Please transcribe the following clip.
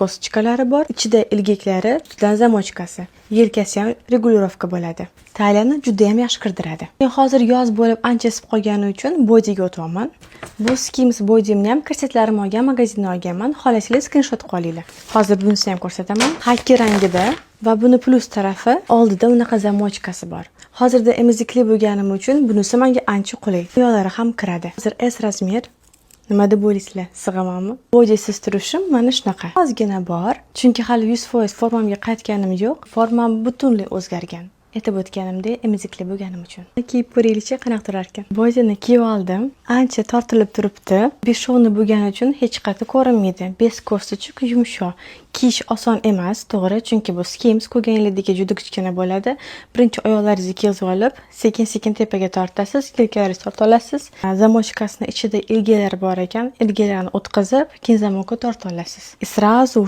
kosichalari bor. Ichida ilgiklari, ustidan zamochkasi. Yelkasi ham regulirovka bo'ladi. Taliyani juda ham yaxshi kirdiradi. Men hozir yoz bo'lib ancha isib qolgani uchun bodyga o'tyapman. Bu Skims bodyimni ham korsetlarimni olgan magazindan olganman. Xohlasanglar skrinshot qolinglar. Hozir bunisini ham ko'rsataman. Xaki rangida va buni plus tarafi oldida unaqa zamochkasi bor. Hozirda emizikli bo'lganim uchun bunisi menga ancha qulay. Yo'llari ham kiradi. Hozir S razmer. Nima deb o'ylaysizlar? Sig'amanmi? Bodysiz turishim mana shunaqa. Ozgina bor, chunki hali 100% formamga qaytganim yo'q. Formam butunlay o'zgargan. Aytib o'tganimdek, emizikli bo'lganim uchun. Kiyib ko'raylikchi, qanaqa turar ekan. Bodyni kiyib oldim. Ancha tortilib turibdi. Beshovni bo'lgani uchun hech qayerda ko'rinmaydi. Bez ko'rsachuq yumshoq. Kiyish oson emas, to'g'ri, chunki bu Skims ko'rganinglardagi juda kichkina bo'ladi. Birinchi oyoqlaringizni kiyib olib, sekin-sekin tepaga tortasiz, yelkalaringizni torta olasiz. Zamochkasining ichida ilgalar bor ekan, ilgalarni o'tkazib, keyin zamoka torta olasiz. Сразу